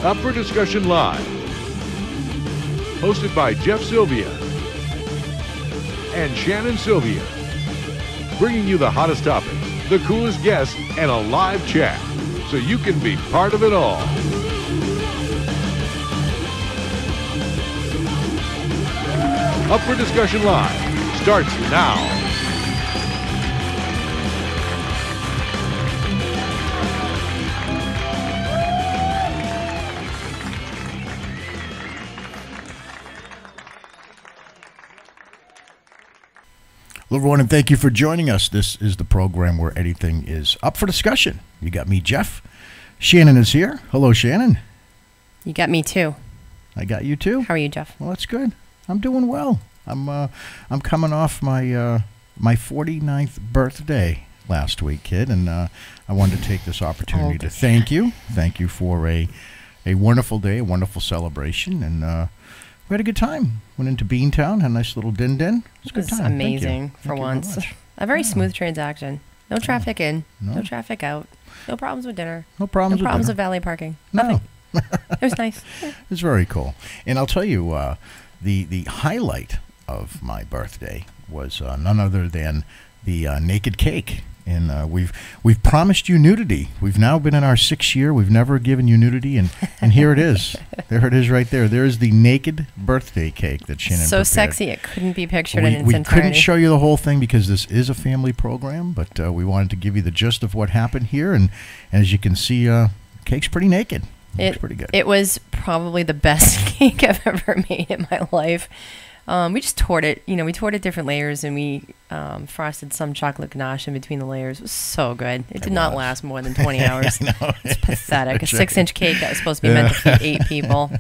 Up for Discussion Live. Hosted by Jeff Sylvia and Shannon Sylvia. Bringing you the hottest topics, the coolest guests, and a live chat. So you can be part of it all. Up for Discussion Live starts now. Hello, everyone, and thank you for joining us. This is the program where anything is up for discussion. You got me, Jeff. Shannon is here. Hello, Shannon. You got me too. I got you too. How are you, Jeff? Well, that's good. I'm doing well. I'm coming off my 49th birthday last week, kid, and I wanted to take this opportunity to thank you. Thank you for a wonderful day, a wonderful celebration, and we had a good time. Went into Beantown, had a nice little din-din. It was amazing for once. A very smooth transaction. No traffic in, no traffic out. No problems with dinner. No problems with valet parking. Nothing. It was nice. It was very cool. And I'll tell you, the highlight of my birthday was none other than the Naked Cake. And we've promised you nudity. We've now been in our 6th year. We've never given you nudity, and here it is. There it is right there. There's the naked birthday cake that Shannon prepared. Sexy it couldn't be pictured in its entirety. We couldn't show you the whole thing because this is a family program, but we wanted to give you the gist of what happened here. And as you can see, cake's pretty naked. It's pretty good. It was probably the best cake I've ever made in my life. We just toured it. We toured it different layers, and we frosted some chocolate ganache in between the layers. It was so good. It did not last more than 20 hours. It's pathetic. A 6-inch cake that was supposed to be meant to feed 8 people.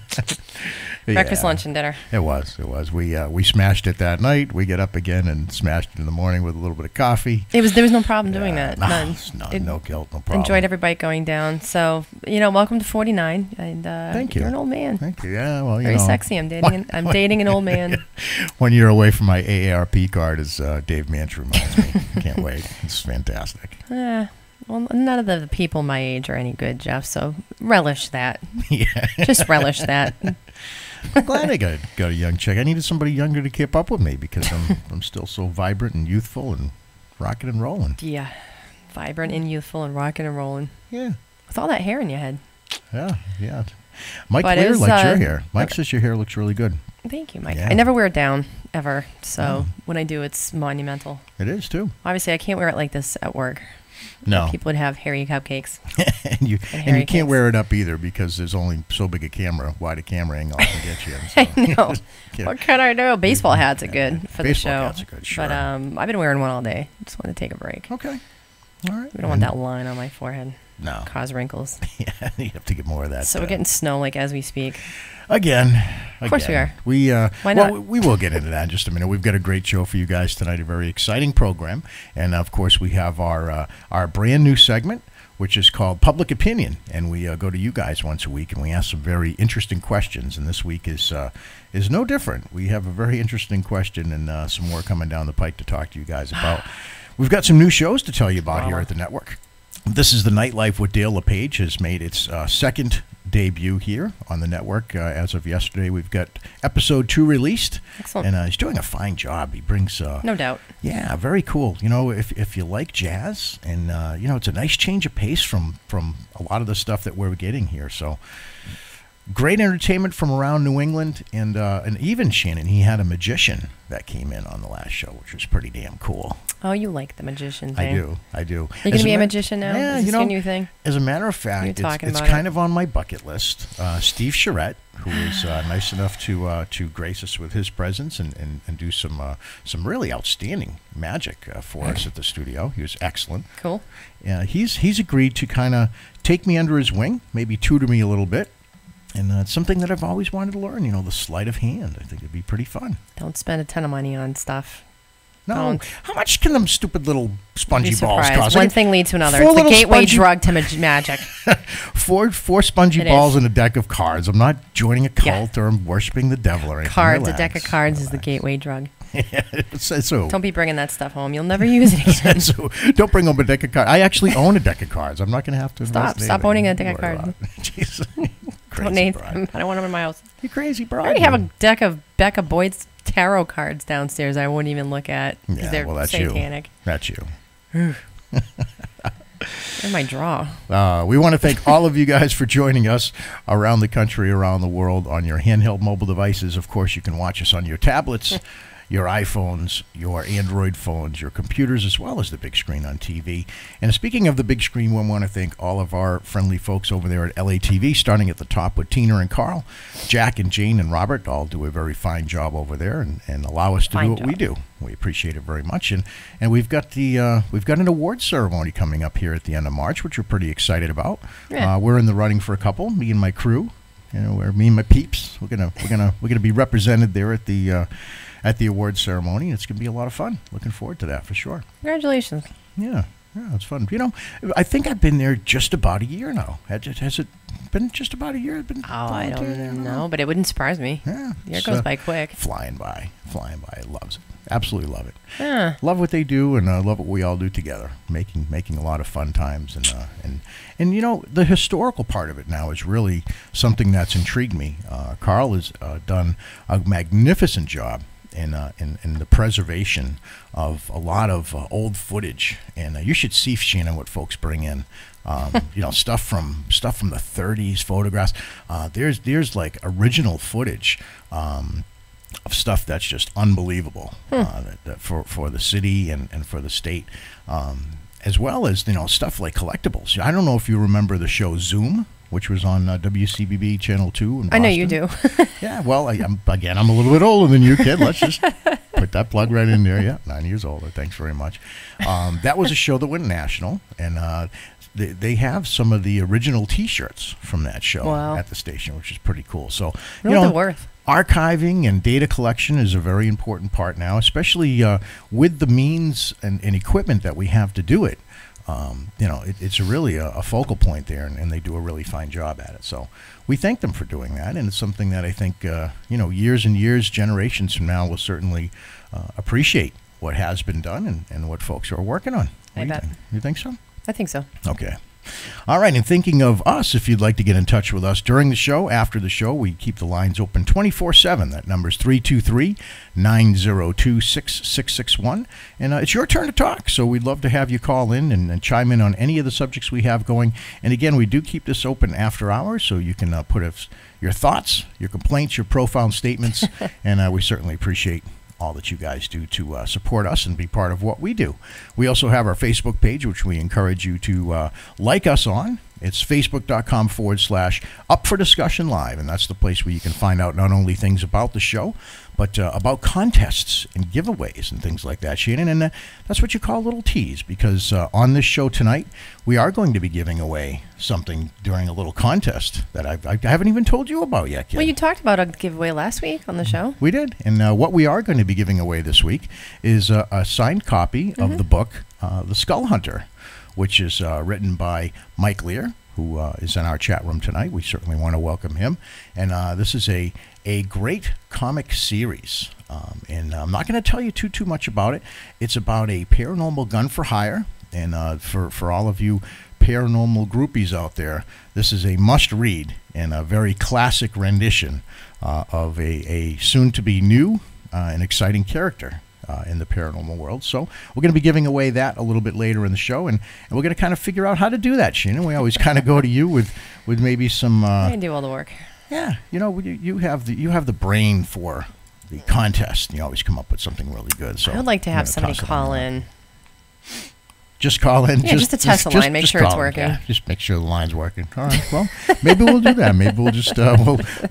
Breakfast, lunch, and dinner. It was. We smashed it that night. We get up again and smashed it in the morning with a little bit of coffee. There was no problem doing that. None. No guilt, no problem. Enjoyed every bite going down. So, welcome to 49. And thank you. You're an old man. Thank you. Yeah, well, very sexy. I'm dating an old man. 1 year away from my AARP card, as Dave Manch reminds me. Can't wait. It's fantastic. Well, none of the people my age are any good, Jeff, so relish that. Yeah. Just relish that. I'm glad I got a young chick. I needed somebody younger to keep up with me because I'm still so vibrant and youthful and rocking and rolling. Yeah. Vibrant and youthful and rocking and rolling. Yeah. With all that hair in your head. Yeah. Mike Lear likes your hair. Mike says your hair looks really good. Thank you, Mike. Yeah. I never wear it down, ever. So when I do, it's monumental. It is, too. Obviously, I can't wear it like this at work. No. People would have hairy cupcakes. and you can't wear it up either because there's only so big a camera, wide a camera angle can get you. So. I know. What can I do? Baseball hats are good for the show. Baseball hats are good, sure. But I've been wearing one all day. Just want to take a break. Okay. All right. We don't want that line on my forehead. No. Cause wrinkles. Yeah, you have to get more of that. So we're getting snow as we speak. Again. Of course we are. Why not? Well, we will get into that in just a minute. We've got a great show for you guys tonight, a very exciting program. And, of course, we have our brand new segment, which is called Public Opinion. And we go to you guys once a week, and we ask some very interesting questions. And this week is no different. We have a very interesting question and some more coming down the pike to talk to you guys about. We've got some new shows to tell you about here at the network. This is The Nightlife with Dale LePage has made its second debut here on the network. As of yesterday, we've got episode 2 released. Excellent. And he's doing a fine job. He brings... no doubt. Yeah, very cool. If you like jazz, and, it's a nice change of pace from a lot of the stuff that we're getting here. So... great entertainment from around New England, and even Shannon, he had a magician that came in on the last show, which was pretty damn cool. Oh, you like the magician thing. I do. You're going to be a magician now? Yeah, Is this your new thing? As a matter of fact, it's kind of on my bucket list. Steve Charette, who was nice enough to grace us with his presence and do some really outstanding magic for us at the studio. He was excellent. Cool. He's agreed to kind of take me under his wing, maybe tutor me a little bit. And it's something that I've always wanted to learn, the sleight of hand. I think it'd be pretty fun. Don't spend a ton of money on stuff. No. Don't. How much can them stupid little spongy balls cost? One thing leads to another. It's the gateway drug to magic. four spongy balls and a deck of cards. I'm not joining a cult or I'm worshiping the devil or anything. Cards, a deck of cards is the gateway drug. So don't be bringing that stuff home. You'll never use it again. So don't bring home a deck of cards. I actually own a deck of cards. I'm not going to have to stop owning a deck of cards. Jesus. Crazy donate broad. them. I don't want them in my house. You crazy broad. I already have a deck of Becca Boyd's tarot cards downstairs I wouldn't even look at. Yeah, They're well, that's satanic. you. That's you. In my draw. We want to thank all of you guys for joining us around the country, around the world on your handheld mobile devices. Of course, you can watch us on your tablets, your iPhones, your Android phones, your computers, as well as the big screen on TV. And speaking of the big screen, we want to thank all of our friendly folks over there at LATV, starting at the top with Tina and Carl. Jack and Jane and Robert all do a very fine job over there and allow us to do what we do. We appreciate it very much. And we've got an awards ceremony coming up here at the end of March, which we're pretty excited about. Yeah. We're in the running for a couple, me and my crew. Me and my peeps. We're gonna be represented there at the awards ceremony. It's going to be a lot of fun. Looking forward to that for sure. Congratulations. Yeah, it's fun. I think I've been there just about a year now. Has it been just about a year? I don't know, but it wouldn't surprise me. Yeah. The year goes by quick. Flying by. Loves it. Absolutely love it. Yeah. Love what they do and love what we all do together. Making a lot of fun times and the historical part of it now is really something that's intrigued me. Carl has done a magnificent job in the preservation of a lot of old footage, and you should see, Shannon, what folks bring in. Stuff from the 30s, photographs. There's like original footage of stuff that's just unbelievable that for the city and for the state, as well as stuff like collectibles. I don't know if you remember the show Zoom, which was on WCBB Channel 2 in Boston. I know you do. Yeah, well, I'm a little bit older than you, kid. Let's just put that plug right in there. Yeah, 9 years older. Thanks very much. That was a show that went national, and they have some of the original T-shirts from that show at the station, which is pretty cool. So, What's it worth? Archiving and data collection is a very important part now, especially with the means and equipment that we have to do it. It's really a focal point there, and they do a really fine job at it. So we thank them for doing that, and it's something that I think, years and years, generations from now will certainly appreciate what has been done and what folks are working on. I bet. You think so? I think so. Okay. All right, and thinking of us, if you'd like to get in touch with us during the show, after the show, we keep the lines open 24/7. That number's 323-902-6661. And it's your turn to talk, so we'd love to have you call in and chime in on any of the subjects we have going. And again, we do keep this open after hours, so you can put your thoughts, your complaints, your profound statements, and we certainly appreciate all that you guys do to support us and be part of what we do. We also have our Facebook page, which we encourage you to like us on. It's facebook.com/Up for Discussion Live, and that's the place where you can find out not only things about the show, but about contests and giveaways and things like that, Shannon. And that's what you call a little tease, because on this show tonight, we are going to be giving away something during a little contest that I haven't even told you about yet, kid. Well, you talked about a giveaway last week on the show. We did. And what we are going to be giving away this week is a signed copy of the book, The Skull Hunter, which is written by Mike Lear, who is in our chat room tonight. We certainly want to welcome him. And this is a great comic series. And I'm not going to tell you too much about it. It's about a paranormal gun for hire. And for all of you paranormal groupies out there, this is a must-read and a very classic rendition of a soon-to-be new and exciting character in the paranormal world. So we're going to be giving away that a little bit later in the show, and we're going to kind of figure out how to do that, Shannon. We always kind of go to you with maybe some... I can do all the work. Yeah, you have the brain for the contest. You always come up with something really good. So I would like to have somebody call in. Just call in. Yeah, just to test the line, make sure it's working. Yeah, just make sure the line's working. All right. Well, maybe we'll do that. Maybe we'll just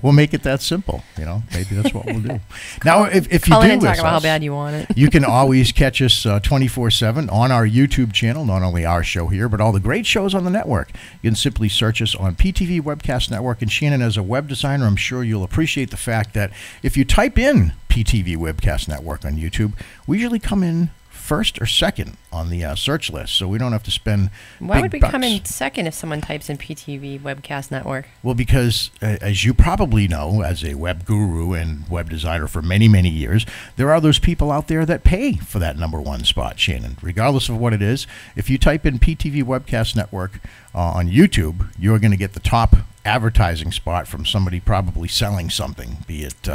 we'll make it that simple. Maybe that's what we'll do. Now, if you call do in and talk with about how us, bad you want it. you can always catch us 24/7 on our YouTube channel. Not only our show here, but all the great shows on the network. You can simply search us on PTV Webcast Network. And Shannon, as a web designer, I'm sure you'll appreciate the fact that if you type in PTV Webcast Network on YouTube, we usually come in first or second on the search list, so we don't have to spend Why big would we bucks. come in second if someone types in PTV Webcast Network? Well, because as you probably know, as a web guru and web designer for many, many years, there are those people out there that pay for that number one spot, Shannon. Regardless of what it is, if you type in PTV Webcast Network on YouTube, you're going to get the top advertising spot from somebody probably selling something, be it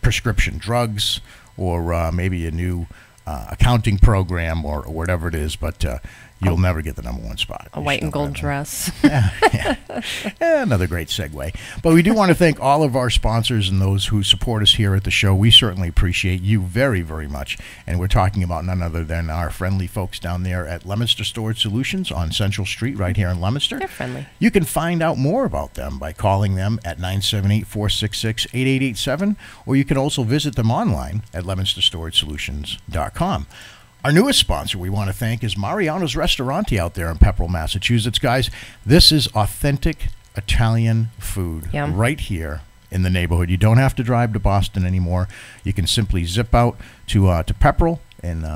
prescription drugs or maybe a new accounting program or whatever it is, but you'll never get the number one spot. A white and gold dress. Yeah. Another great segue. But we do want to thank all of our sponsors and those who support us here at the show. We certainly appreciate you very, very much. And we're talking about none other than our friendly folks down there at Leominster Storage Solutions on Central Street right here in Leominster. They're friendly. You can find out more about them by calling them at 978-466-8887, or you can also visit them online at leominsterstorage.com. Our newest sponsor we want to thank is Mariano's Restaurante out there in Pepperell, Massachusetts. Guys, this is authentic Italian food right here in the neighborhood. You don't have to drive to Boston anymore. You can simply zip out to Pepperell, and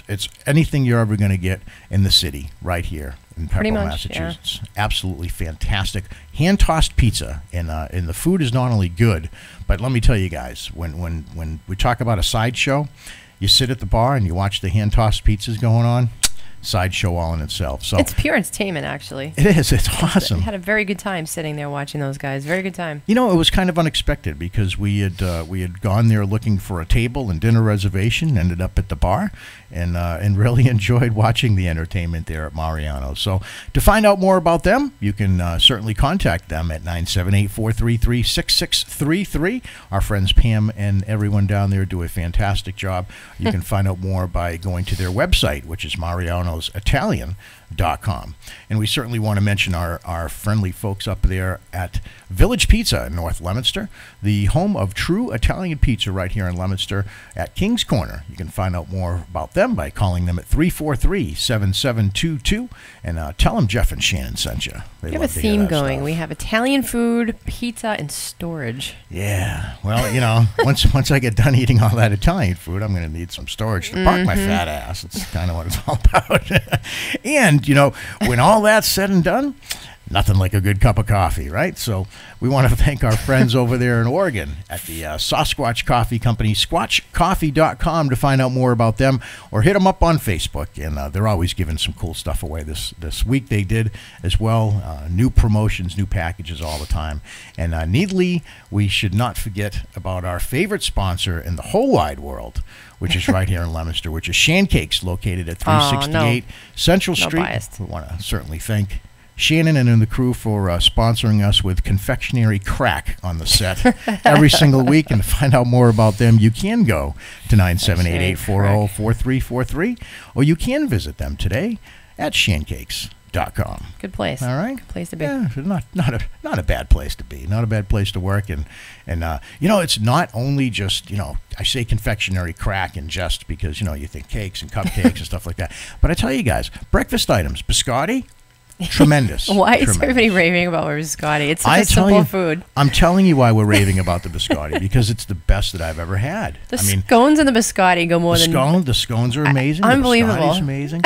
it's anything you're ever going to get in the city right here in Pepperell, Massachusetts. Yeah. Absolutely fantastic. Hand-tossed pizza, and the food is not only good, but let me tell you guys, when we talk about a sideshow, you sit at the bar and you watch the hand-tossed pizzas going on. Sideshow all in itself. So it's pure entertainment, actually. It is. It's awesome. I had a very good time sitting there watching those guys. Very good time. You know, it was kind of unexpected because we had gone there looking for a table and dinner reservation, ended up at the bar, and really enjoyed watching the entertainment there at Mariano's. So to find out more about them, you can certainly contact them at 978-433-6633. Our friends Pam and everyone down there do a fantastic job. You can find out more by going to their website, which is marianositalian.com. And we certainly want to mention our friendly folks up there at Village Pizza in North Leominster, the home of true Italian pizza right here in Leominster at King's Corner. You can find out more about them by calling them at 343-7722 and tell them Jeff and Shannon sent you. We have a theme going. We have Italian food, pizza, and storage. Yeah. Well, you know, once I get done eating all that Italian food, I'm going to need some storage to park my fat ass. That's kind of what it's all about. And, you know, when all that's said and done, nothing like a good cup of coffee, right? So we want to thank our friends over there in Oregon at the Sasquatch Coffee Company, squatchcoffee.com to find out more about them, or hit them up on Facebook. And they're always giving some cool stuff away. This week they did as well. New promotions, new packages all the time. And needly, we should not forget about our favorite sponsor in the whole wide world, which is right here in Leominster, which is Shancakes, located at 368 Central Street. Biased. We want to certainly thank Shannon and the crew for sponsoring us with confectionery crack on the set every single week. And to find out more about them, you can go to 978-840-4343, or you can visit them today at shancakes.com. Good place. All right. Good place to be. Yeah, not a bad place to be. Not a bad place to work. And you know, it's not only just, you know, I say confectionery crack and just because, you know, you think cakes and cupcakes and stuff like that. But I tell you guys, breakfast items, biscotti, tremendous. Why is everybody raving about biscotti? It's such a simple food. I'm telling you why we're raving about the biscotti, because it's the best that I've ever had. The scones and the biscotti go more than... The scones are amazing. Unbelievable. The biscotti's amazing.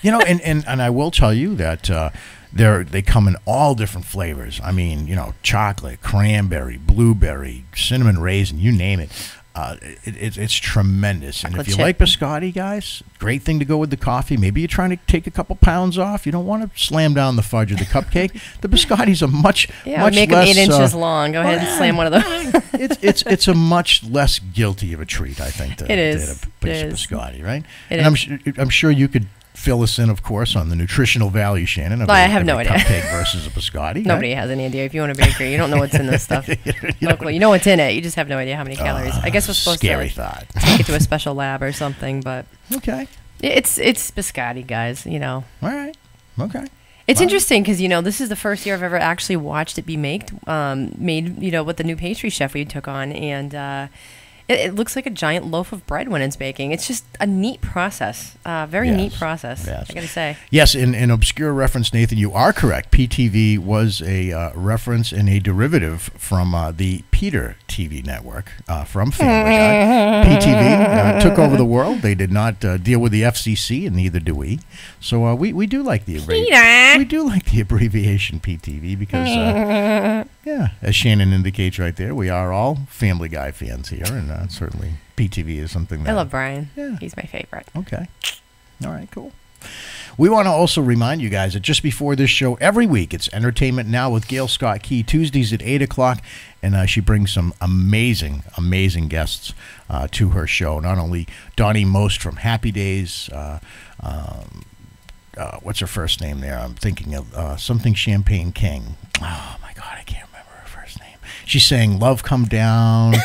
You know, and I will tell you that they come in all different flavors. I mean, you know, chocolate, cranberry, blueberry, cinnamon raisin, you name it. It's tremendous. And if you like biscotti, guys, great thing to go with the coffee. Maybe you're trying to take a couple pounds off. You don't want to slam down the fudge or the cupcake. The biscottis are much make less, them 8 inches long. Go ahead and slam one of those. it's a much less guilty of a treat, I think, to it is. a piece of biscotti, right? It and is. I'm sure you could fill us in, of course, on the nutritional value, Shannon. I have no idea. Cupcake versus a biscotti. Nobody has any idea. If you want a bakery, you don't know what's in this stuff. You know what's in it. You just have no idea how many calories. I guess we're supposed to take it to a special lab or something, but okay. It's biscotti, guys. You know. All right. Okay. It's interesting because, you know, this is the first year I've ever actually watched it be made, you know, with the new pastry chef we took on, and It looks like a giant loaf of bread when it's baking. It's just a neat process. Very neat process, Yes. I got to say. Yes, in obscure reference, Nathan, you are correct. PTV was a reference and a derivative from the Peter TV network from Family Guy. PTV took over the world. They did not deal with the FCC, and neither do we. So we do like the abbreviation PTV because, yeah, as Shannon indicates right there, we are all Family Guy fans here, and certainly PTV is something that I love Brian. Yeah. He's my favorite. Okay. All right, cool. We want to also remind you guys that just before this show, every week, it's Entertainment Now with Gail Scott Key, Tuesdays at 8 o'clock, and she brings some amazing, amazing guests to her show. Not only Donnie Most from Happy Days, what's her first name there? I'm thinking of something Champagne King. Oh, my God, I can't remember her first name. She sang Love Come Down.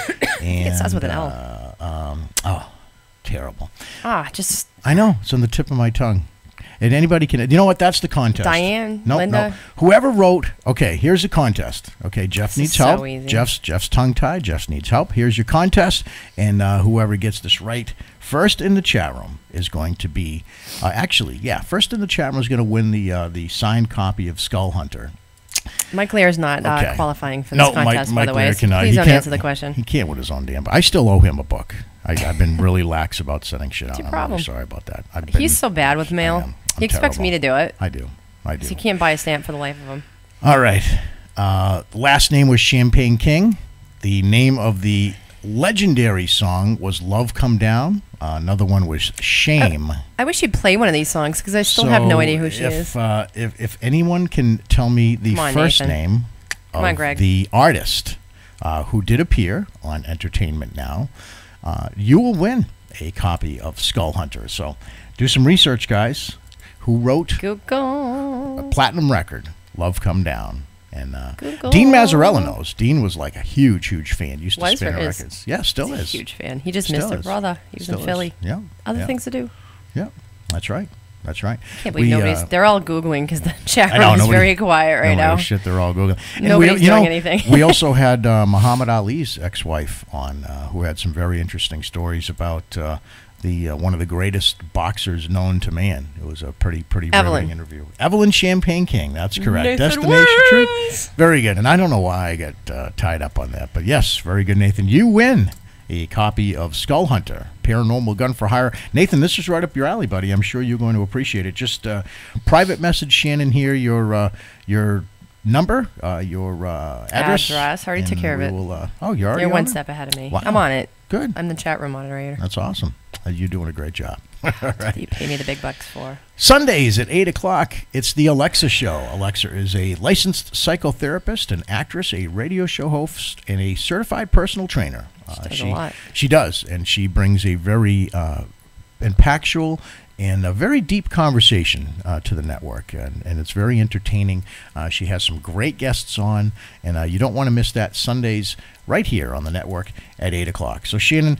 And, It starts with an L. Terrible. Just... I know. It's on the tip of my tongue. And anybody can... You know what? That's the contest. Diane? No, Linda? no. Whoever wrote... Okay, here's the contest. Okay, Jeff This needs is so help. easy. Jeff's tongue-tied. Jeff needs help. Here's your contest. And whoever gets this right first in the chat room is going to be... first in the chat room is going to win the signed copy of Skull Hunter. Mike Lear's not qualifying for this contest, Mike by the way. Lear cannot. Please don't answer the question. He can't with his own damn... I still owe him a book. I've been really lax about sending shit out. What's your I'm problem? really sorry about that. He's so bad with mail. He expects me to do it. I do. So he can't buy a stamp for the life of him. All right. Last name was Champagne King. The name of the legendary song was Love Come Down. Another one was Shame. I wish you'd play one of these songs because I still have no idea who she is. If anyone can tell me the first name of the artist who did appear on Entertainment Now, you will win a copy of Skull Hunter. So do some research, guys. Who wrote a platinum record, Love Come Down? And Dean Mazzarella knows. Dean was like a huge, huge fan. Used to spin her records. Yeah, still is. A huge fan. He just missed her brother. He was in Philly. Yeah. Other things to do. Yeah, that's right. That's right. Can't believe they're all Googling because the chat room is very quiet right now. Shit, they're all Googling. Nobody's doing anything. We also had Muhammad Ali's ex-wife on who had some very interesting stories about one of the greatest boxers known to man. It was a pretty riveting interview. Evelyn Champagne King, that's correct. Nathan Destination wins. Truth. Very good. And I don't know why I got tied up on that, but yes, very good, Nathan. You win a copy of Skull Hunter, Paranormal Gun for Hire. Nathan, this is right up your alley, buddy. I'm sure you're going to appreciate it. Just private message Shannon here your number, your address. I already took care of it. You're already You're one step ahead of me. Wow. I'm on it. Good. I'm the chat room moderator. That's awesome. You're doing a great job. All right. You pay me the big bucks for. Sundays at 8 o'clock, it's the Alexis Show. Alexa is a licensed psychotherapist, an actress, a radio show host, and a certified personal trainer. She does a lot. She does, and she brings a very impactful and a very deep conversation to the network, and it's very entertaining. She has some great guests on, and you don't want to miss that Sundays right here on the network at 8 o'clock. So, Shannon,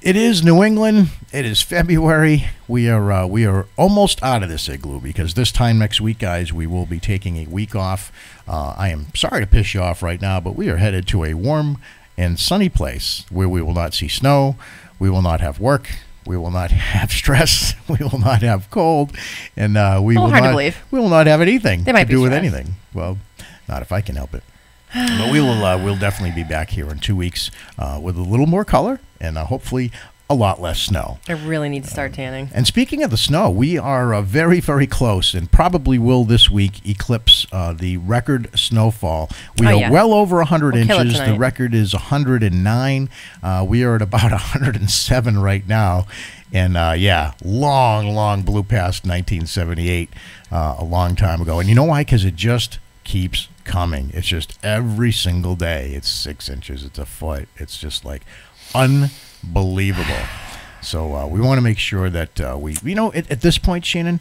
it is New England. It is February. We are almost out of this igloo because this time next week, guys, we will be taking a week off. I am sorry to piss you off right now, but we are headed to a warm and sunny place where we will not see snow, we will not have work, we will not have stress, we will not have cold, and we will not have anything to do with anything. Well, not if I can help it. But we'll definitely be back here in 2 weeks with a little more color and hopefully a lot less snow. I really need to start tanning. And speaking of the snow, we are very, very close and probably will this week eclipse the record snowfall. We are well over 100 inches. The record is 109. We are at about 107 right now. And, long blew past 1978 a long time ago. And you know why? Because it just keeps coming. It's just every single day. It's 6 inches. It's a foot. It's just like unbelievable. So we want to make sure that at this point, Shannon,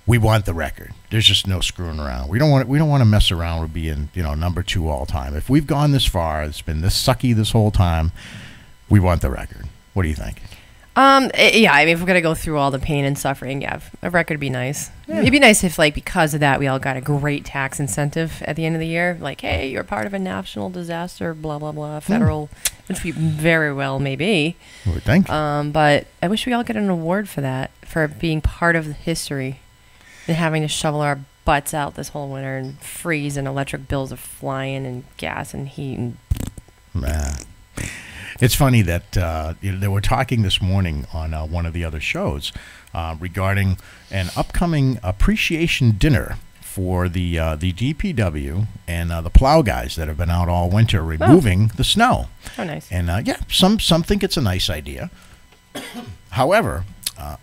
we want the record. There's just no screwing around. We don't want to mess around with being number 2 all time. If we've gone this far, it's been this sucky this whole time. We want the record. What do you think? Yeah, I mean, if we're gonna go through all the pain and suffering, yeah, a record would be nice. Yeah. It'd be nice if, like, because of that, we all got a great tax incentive at the end of the year. Like, hey, you're part of a national disaster, blah blah blah, federal, which we very well may be. Well, thank you. But I wish we all get an award for that, for being part of the history, and having to shovel our butts out this whole winter and freeze, and electric bills are flying, and gas and heat and. It's funny that they were talking this morning on one of the other shows regarding an upcoming appreciation dinner for the DPW and the plow guys that have been out all winter removing the snow. Oh, nice. And yeah, some think it's a nice idea. However,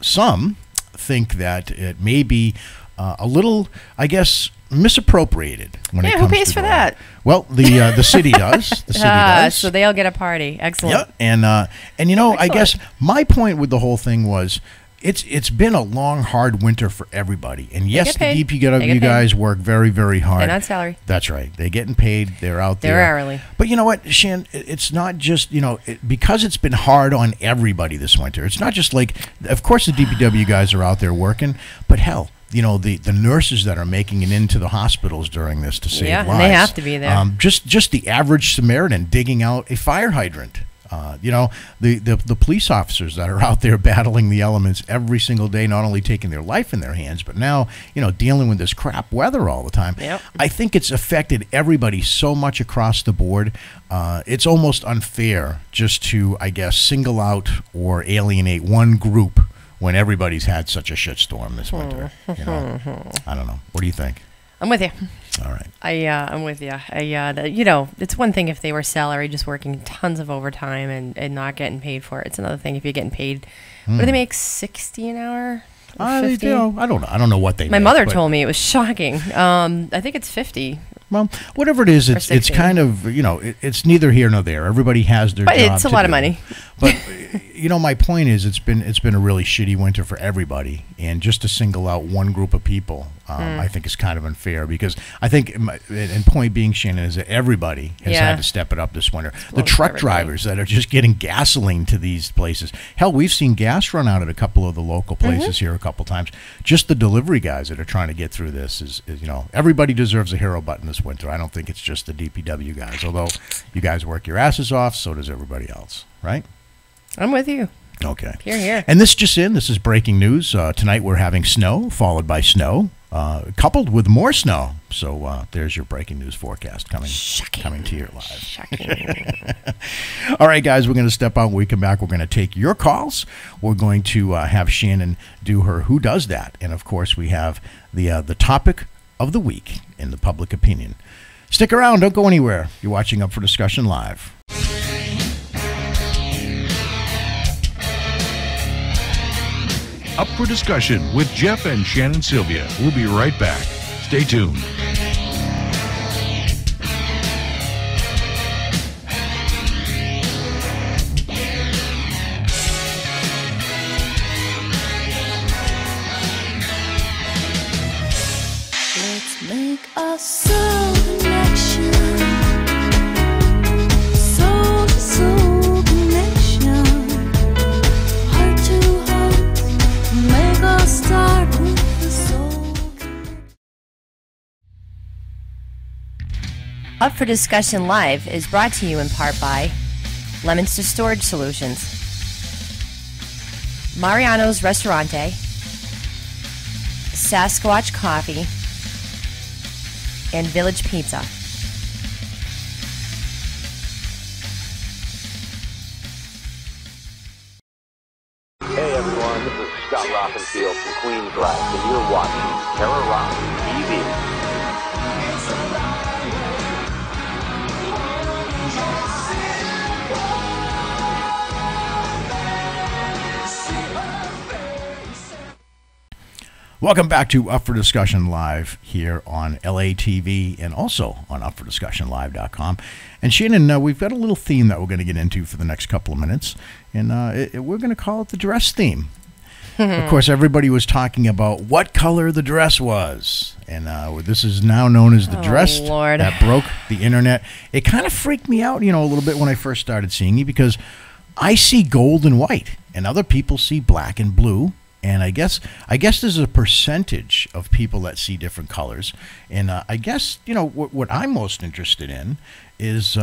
some think that it may be a little, I guess, misappropriated when it comes to who pays for that? Well, the city does. The city does. So they all get a party. Excellent. Yeah, and you know, Excellent. I guess my point with the whole thing was it's been a long, hard winter for everybody. And yes, the DPW guys work very, very hard. They're not salary. That's right. They're getting paid. They're out there. They're hourly. But you know what, Shan? It's not just, because it's been hard on everybody this winter. It's not just like, of course, the DPW guys are out there working, but hell, the nurses that are making it into the hospitals during this to save lives. Yeah, and they have to be there. Just the average Samaritan digging out a fire hydrant. The police officers that are out there battling the elements every single day, not only taking their life in their hands, but now, dealing with this crap weather all the time. Yep. I think it's affected everybody so much across the board. It's almost unfair just to, I guess, single out or alienate one group when everybody's had such a shitstorm this winter. I don't know. What do you think? I'm with you. All right. I'm with you. It's one thing if they were salary, just working tons of overtime and not getting paid for it. It's another thing if you're getting paid. What do they make, 60 an hour? I don't know what they make. My mother told me it was shocking. I think it's 50. Well, whatever it is, it's kind of, it's neither here nor there. Everybody has their job. But it's a lot of money. But my point is, it's been a really shitty winter for everybody, and just to single out one group of people, I think is kind of unfair, because I think, and point being, Shannon, is that everybody has had to step it up this winter. The truck drivers that are just getting gasoline to these places. Hell, we've seen gas run out at a couple of the local places here a couple times. Just the delivery guys that are trying to get through this is everybody deserves a hero button this winter. I don't think it's just the DPW guys, although you guys work your asses off, so does everybody else, right? I'm with you. Okay. Hear, hear. And this is breaking news. Tonight we're having snow, followed by snow, coupled with more snow. So there's your breaking news forecast coming to your live. Shocking. All right, guys, we're going to step out. When we come back, we're going to take your calls. We're going to have Shannon do her Who Does That? And, of course, we have the topic of the week in the public opinion. Stick around. Don't go anywhere. You're watching Up for Discussion Live. Up for Discussion with Jeff and Shannon Sylvia. We'll be right back. Stay tuned. Let's make a soul connection. Soul to soul connection. Heart to heart. Make us start with the soul. Up for Discussion Live is brought to you in part by Lemonster Storage Solutions, Mariano's Restaurante, Sasquatch Coffee, and Village Pizza. Hey everyone, this is Scott Rockenfield from Queensrÿche, and you're watching Terror Rock TV. Welcome back to Up for Discussion Live here on LATV and also on upfordiscussionlive.com. And Shannon, we've got a little theme that we're going to get into for the next couple of minutes, and we're going to call it the dress theme. Of course, everybody was talking about what color the dress was, and this is now known as the dress that broke the internet. It kind of freaked me out, a little bit when I first started seeing it, because I see gold and white. and other people see black and blue. And I guess there's a percentage of people that see different colors. And I guess, what I'm most interested in is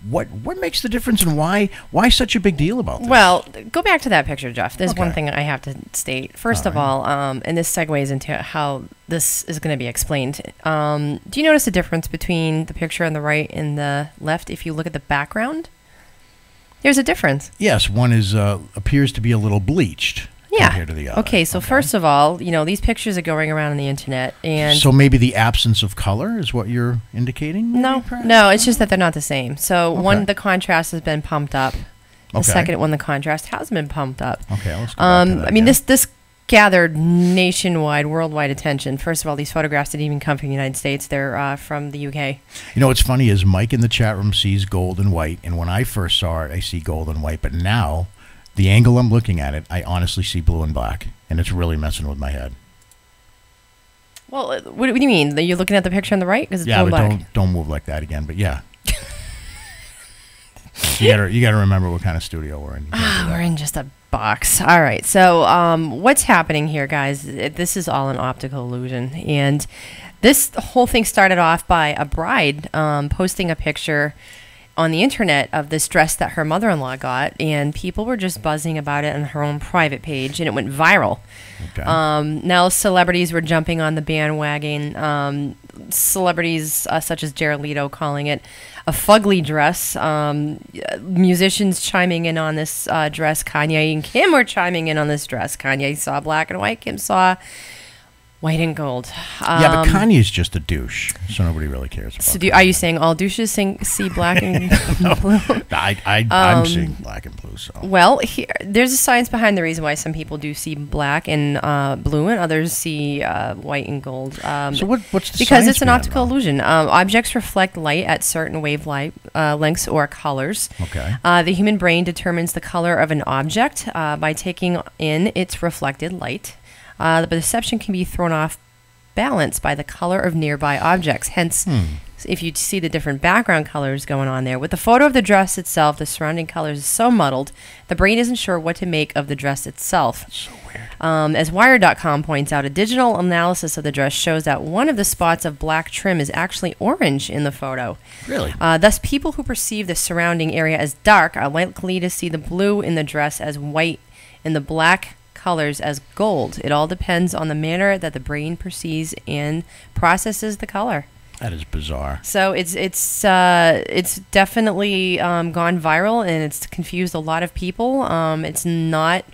what makes the difference, and why such a big deal about this? Well, go back to that picture, Jeff. There's one Okay. thing I have to state. First of all, and this segues into how this is going to be explained. Do you notice a difference between the picture on the right and the left if you look at the background? There's a difference. Yes, one is appears to be a little bleached. Yeah. Compared to the other. Okay, so first of all, these pictures are going around on the internet, and So maybe the absence of color is what you're indicating? no, perhaps? no, it's just that they're not the same. So Okay. one, the contrast has been pumped up. The Okay. second one, the contrast hasn't been pumped up. Okay, let's go back to that I mean, again. this gathered nationwide, worldwide attention. First of all, these photographs didn't even come from the United States. They're from the UK. What's funny is Mike in the chat room sees gold and white, and when I first saw it, I see gold and white, but now the angle I'm looking at it, I honestly see blue and black, and it's really messing with my head. Well, what do you mean? That you're looking at the picture on the right? Because it's Yeah, blue but and black. don't move like that again. But yeah, you gotta remember what kind of studio we're in. You can't do We're that. in just a box. All right. So what's happening here, guys? This is all an optical illusion. And this whole thing started off by a bride posting a picture on the internet of this dress that her mother-in-law got, and people were just buzzing about it on her own private page, and it went viral. Okay. Now celebrities were jumping on the bandwagon. Celebrities such as Jared Leto calling it a fugly dress. Musicians chiming in on this dress. Kanye and Kim were chiming in on this dress. Kanye saw black and white. Kim saw white and gold. Yeah, but Kanye's just a douche, so nobody really cares about So that. are you saying all douches see black and blue? I'm seeing black and blue, so. Well, there's a science behind the reason why some people do see black and blue, and others see white and gold. So what's the Because science it's an behind optical it all? illusion. Objects reflect light at certain lengths or colors. Okay. The human brain determines the color of an object by taking in its reflected light. The perception can be thrown off balance by the color of nearby objects. Hence, if you see the different background colors going on there. With the photo of the dress itself, the surrounding colors is so muddled, the brain isn't sure what to make of the dress itself. That's so weird. As Wired.com points out, a digital analysis of the dress shows that one of the spots of black trim is actually orange in the photo. Really? Thus, people who perceive the surrounding area as dark are likely to see the blue in the dress as white and the black colors as gold. It all depends on the manner that the brain perceives and processes the color. That is bizarre. So it's definitely gone viral, and it's confused a lot of people. It's not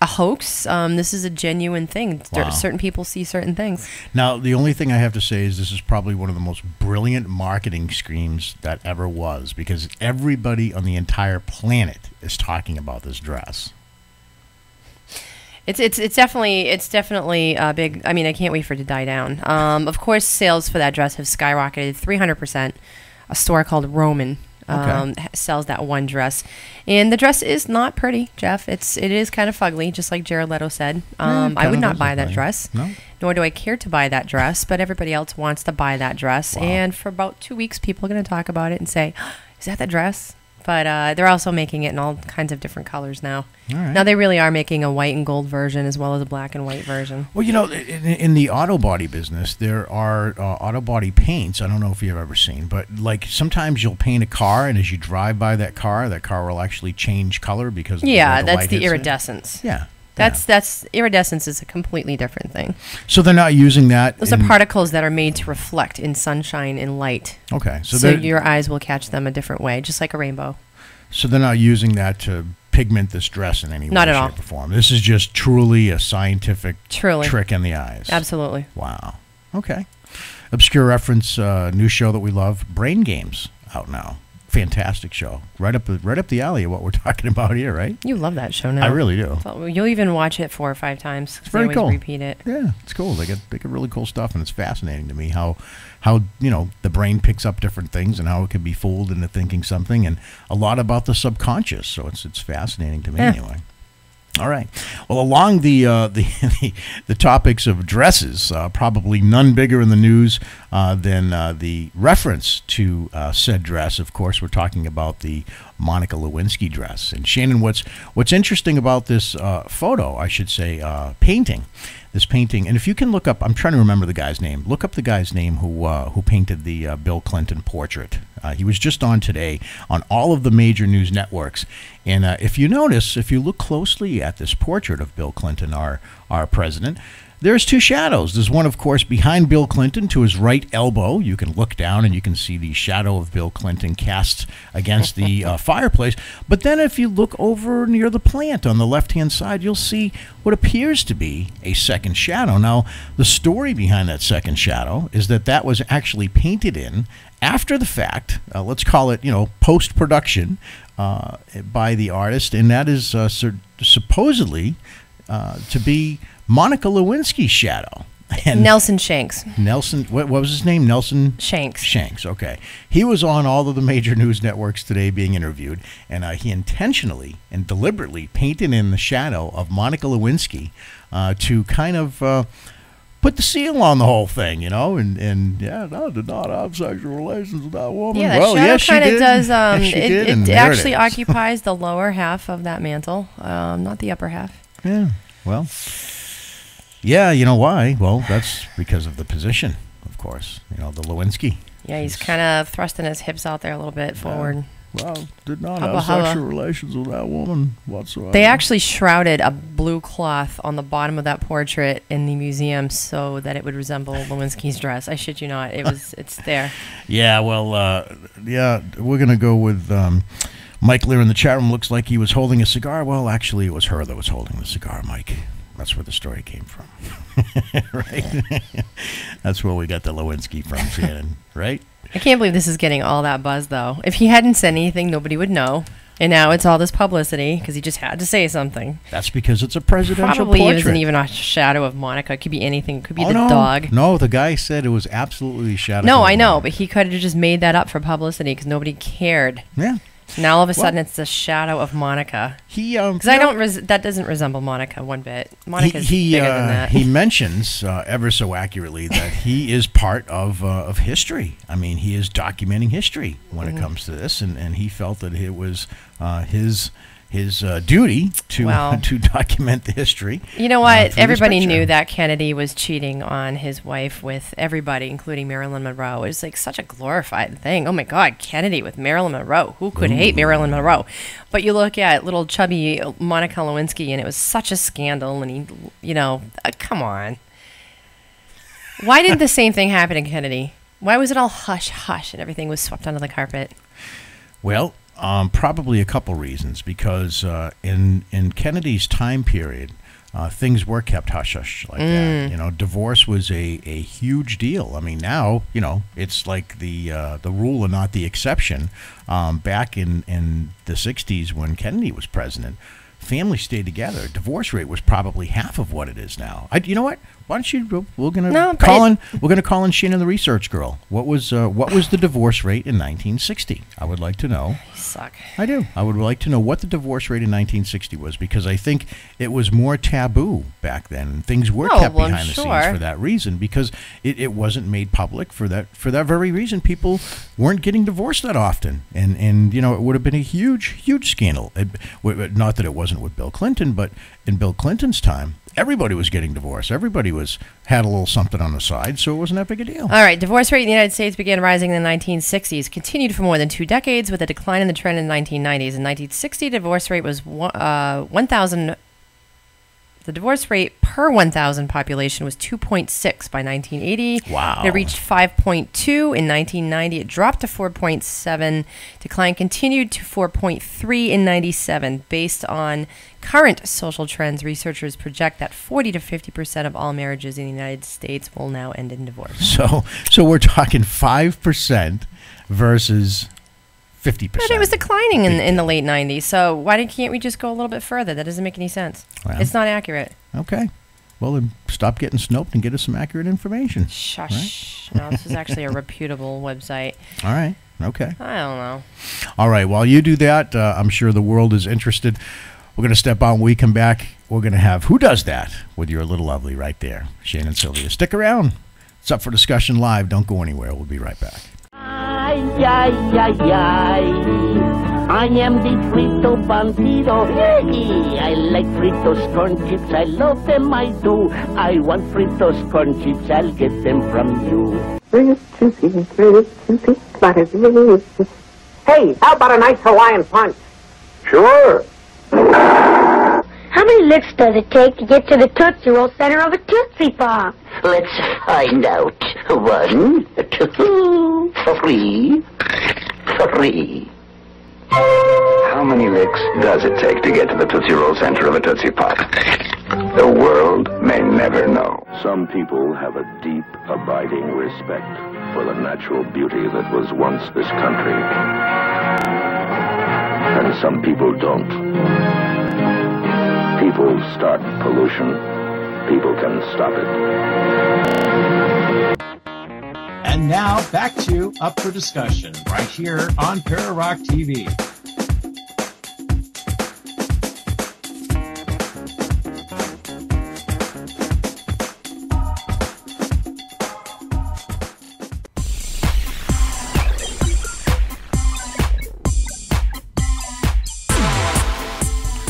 a hoax. This is a genuine thing. Wow. Certain people see certain things. Now, the only thing I have to say is this is probably one of the most brilliant marketing schemes that ever was, because everybody on the entire planet is talking about this dress. It's definitely big. I mean, I can't wait for it to die down. Of course, sales for that dress have skyrocketed 300%. A store called Roman sells that one dress, and the dress is not pretty, Jeff. It is kind of fugly, just like Jared Leto said. I would not buy that dress. No. Nor do I care to buy that dress, but everybody else wants to buy that dress. Wow. And for about 2 weeks, people are going to talk about it and say, "Is that the dress?" But they're also making it in all kinds of different colors now. All right. Now they really are making a white and gold version as well as a black and white version. Well, in the auto body business, there are auto body paints. I don't know if you've ever seen, but like sometimes you'll paint a car, and as you drive by that car will actually change color because of the way That's light the hits it. iridescence. Yeah. That's iridescence is a completely different thing. So they're not using that. Those are particles that are made to reflect in sunshine and light. Okay. So your eyes will catch them a different way, just like a rainbow. So they're not using that to pigment this dress in any way, Not at all. shape, or form. This is just truly a scientific Truly. trick in the eyes. Absolutely. Wow. Okay. Obscure reference, new show that we love, Brain Games, out now. Fantastic show. Right up the alley of what we're talking about here, right? You love that show now. I really do. So you'll even watch it 4 or 5 times. It's very they always cool. repeat it. Yeah, it's cool. They get really cool stuff, and it's fascinating to me how the brain picks up different things and how it can be fooled into thinking something, and a lot about the subconscious. So it's fascinating to me anyway. All right. Well, along the topics of dresses, probably none bigger in the news than the reference to said dress. Of course, we're talking about the Monica Lewinsky dress. And Shannon, what's interesting about this photo, I should say, painting. This painting, and if you can look up, I'm trying to remember the guy's name. Look up the guy's name who painted the Bill Clinton portrait. He was just on today on all of the major news networks. And if you notice, if you look closely at this portrait of Bill Clinton, our president, there's two shadows. There's one, of course, behind Bill Clinton to his right elbow. You can look down and you can see the shadow of Bill Clinton cast against the fireplace. But then if you look over near the plant on the left-hand side, you'll see what appears to be a second shadow. Now, the story behind that second shadow is that was actually painted in after the fact. Let's call it, post-production by the artist, and that is supposedly to be Monica Lewinsky's shadow. And Nelson Shanks. Nelson, what was his name? Nelson Shanks. Shanks, okay. He was on all of the major news networks today being interviewed, and he intentionally and deliberately painted in the shadow of Monica Lewinsky to kind of put the seal on the whole thing, and yeah, no, did not have sexual relations with that woman. Yeah, that well, shadow yes, kind of does. Yes, she did, and it there actually is. occupies the lower half of that mantle, not the upper half. Yeah, well, yeah, you know why? Well, that's because of the position, of course. The Lewinsky. Yeah, he's kind of thrusting his hips out there a little bit forward. Well, did not Hubba have hubba. sexual relations with that woman whatsoever. They actually shrouded a blue cloth on the bottom of that portrait in the museum so that it would resemble Lewinsky's dress. I shit you not. It's there. Yeah, well, we're going to go with Mike Lear in the chat room. Looks like he was holding a cigar. Well, actually, it was her that was holding the cigar, Mike. That's where the story came from. Right? That's where we got the Lewinsky from, Shannon, right? I can't believe this is getting all that buzz, though. If he hadn't said anything, nobody would know. And now it's all this publicity because he just had to say something. That's because it's a presidential Probably portrait. isn't even a shadow of Monica. It could be anything. It could be the no. dog. No, the guy said it was absolutely a shadow. No, of I know, Monica. but he could have just made that up for publicity because nobody cared. Yeah. Now all of a sudden it's the shadow of Monica. Because that doesn't resemble Monica one bit. Monica's bigger than that. He mentions ever so accurately that he is part of history. I mean, he is documenting history when it comes to this, and he felt that it was his duty to document the history. You know what? through this Everybody picture. knew that Kennedy was cheating on his wife with everybody, including Marilyn Monroe. It was like such a glorified thing. Oh my God, Kennedy with Marilyn Monroe. Who could hate Marilyn Monroe? But you look at little chubby Monica Lewinsky, and it was such a scandal. And he, come on. Why did the same thing happen to Kennedy? Why was it all hush hush and everything was swept under the carpet? Well, probably a couple reasons, because in Kennedy's time period, things were kept hush-hush like that. Divorce was a huge deal. I mean, now, it's like the rule and not the exception. Back in the 60s when Kennedy was president, families stayed together. Divorce rate was probably half of what it is now. You know what? Why don't you? We're gonna call in Shannon, the research girl. What was the divorce rate in 1960? I would like to know. You suck. I do. I would like to know what the divorce rate in 1960 was, because I think it was more taboo back then. Things were kept behind the scenes for that reason, because it wasn't made public for that very reason. People weren't getting divorced that often, and it would have been a huge scandal. Not that it wasn't with Bill Clinton, but in Bill Clinton's time, everybody was getting divorced. Everybody had a little something on the side, so it wasn't that big a deal. All right, divorce rate in the United States began rising in the 1960s, continued for more than 2 decades, with a decline in the trend in the 1990s. In 1960, divorce rate was 1,000. The divorce rate per 1,000 population was 2.6 by 1980. Wow. It reached 5.2 in 1990. It dropped to 4.7. Decline continued to 4.3 in 97. Based on current social trends, researchers project that 40 to 50% of all marriages in the United States will now end in divorce. So we're talking 5% versus 50%. But it was declining in the late 90s, so can't we just go a little bit further? That doesn't make any sense. Well, it's not accurate. Okay. Well, then stop getting snoped and get us some accurate information. Shush. Right? No, this is actually a reputable website. All right. Okay. I don't know. All right. While you do that, I'm sure the world is interested. We're going to step on. When we come back, we're going to have Who Does That with your little lovely right there, Shane and Sylvia. Stick around. It's up for discussion live. Don't go anywhere. We'll be right back. Ay, ay, ay, ay. I am the frito bandido. Yay! I like Fritos corn chips. I love them, I do. I want Fritos corn chips. I'll get them from you. Hey, how about a nice Hawaiian punch? Sure. How many licks does it take to get to the Tootsie Roll center of a Tootsie Pop? Let's find out. 1, 2, 3, 3. How many licks does it take to get to the Tootsie Roll center of a Tootsie Pop? The world may never know. Some people have a deep, abiding respect for the natural beauty that was once this country. And some people don't. People start pollution. People can stop it. And now, back to Up for Discussion, right here on Para-Rock TV.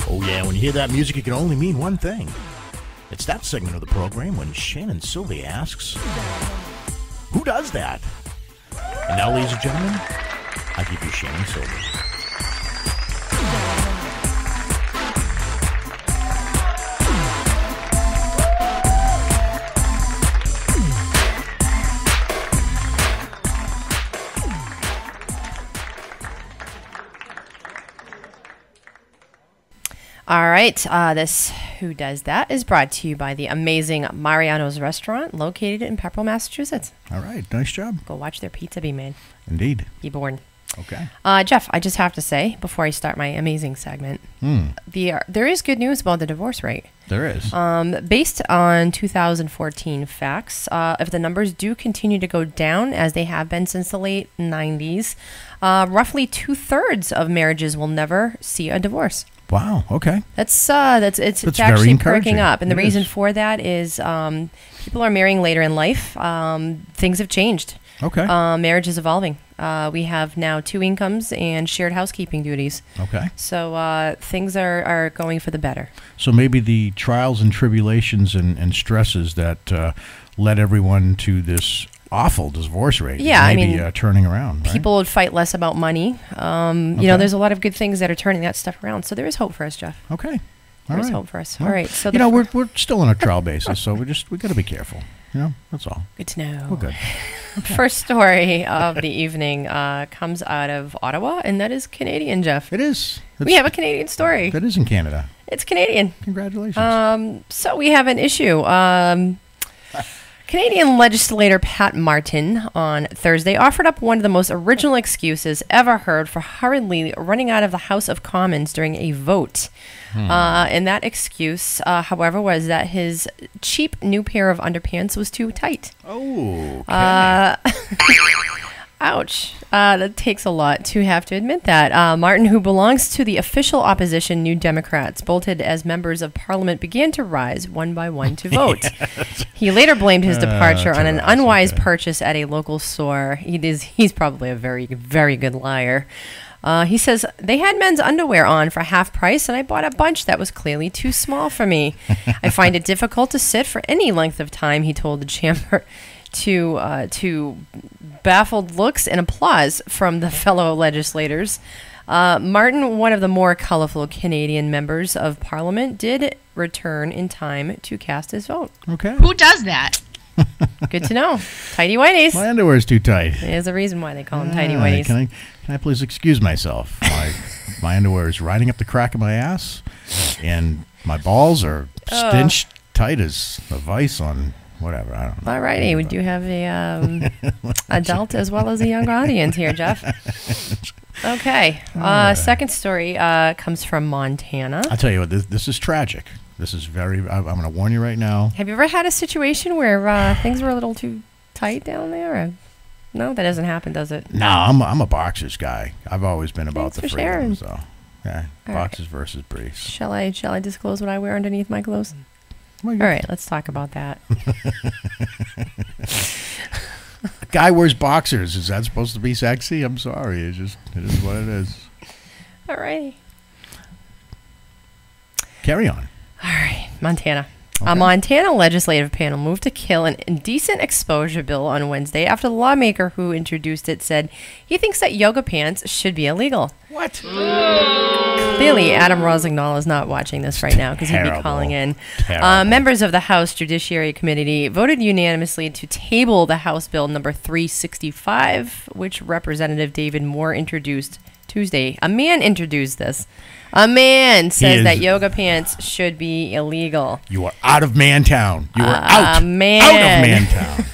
Oh, yeah, when you hear that music, it can only mean one thing. It's that segment of the program when Shane and Sylvia asks, Who does that? And now, ladies and gentlemen, I give you Shane and Sylvia. All right, this Who Does That is brought to you by the amazing Mariano's Restaurant located in Pepperell, Massachusetts. All right, nice job. Go watch their pizza be made. Indeed. Be born. Okay. Jeff, I just have to say, before I start my amazing segment, there is good news about the divorce rate. There is. Based on 2014 facts, if the numbers do continue to go down, as they have been since the late 90s, roughly 2/3 of marriages will never see a divorce. Wow. Okay. It's very actually encouraging. perking up, and the It reason is. for that is people are marrying later in life. Things have changed. Okay. Marriage is evolving. We have now 2 incomes and shared housekeeping duties. Okay. So things are going for the better. So maybe the trials and tribulations and stresses that led everyone to this awful divorce rate Yeah, maybe, I mean, turning around. Right? People would fight less about money. You know, there's a lot of good things that are turning that stuff around. So there is hope for us, Jeff. Okay. All There's right. hope for us. Well, All right. So you know, we're still on a trial basis, so we got to be careful. You know, that's all. good to know. We're good. First story of the evening comes out of Ottawa, and that is Canadian, Jeff. It is. We have a Canadian story. That is in Canada. It's Canadian. Congratulations. So we have an issue. Canadian legislator Pat Martin on Thursday offered up one of the most original excuses ever heard for hurriedly running out of the House of Commons during a vote. And that excuse, however, was that his cheap new pair of underpants was too tight. Oh, okay. Ouch. That takes a lot to have to admit that. Martin, who belongs to the official opposition New Democrats, bolted as members of parliament began to rise one by one to vote. He later blamed his departure on an unwise purchase at a local store. He's probably a very, very good liar. He says, they had men's underwear on for half price, and I bought a bunch that was clearly too small for me. I find it difficult to sit for any length of time, he told the chamber, to baffled looks and applause from the fellow legislators. Martin, one of the more colorful Canadian members of Parliament, did return in time to cast his vote. Okay. Who does that? Good to know. Tighty whities. My underwear is too tight. There's a reason why they call them tighty whities. Can I please excuse myself? My underwear is riding up the crack of my ass, and my balls are cinched tight as a vice on whatever. I don't know. All righty. We do have a adult as well as a young audience here, Jeff. Okay. Second story comes from Montana. I'll tell you what, this is tragic. This is I'm going to warn you right now. Have you ever had a situation where things were a little too tight down there? Or? No, that doesn't happen, does it? No, I'm a boxers guy. I've always been about Thanks the for sharing. freedom. So Yeah, All boxers versus briefs. Shall I disclose what I wear underneath my clothes? Well, All right, let's talk about that. A guy wears boxers. Is that supposed to be sexy? I'm sorry. It is what it is. All right. Carry on. All right, Montana. Okay. A Montana legislative panel moved to kill an indecent exposure bill on Wednesday after the lawmaker who introduced it said he thinks that yoga pants should be illegal. What? Clearly, Adam Rosignol is not watching this right now because he'd be calling in. Members of the House Judiciary Committee voted unanimously to table the House Bill number 365, which Representative David Moore introduced Tuesday. A man introduced this. A man says that yoga pants should be illegal. You are out of Mantown. You are out. Out of Mantown.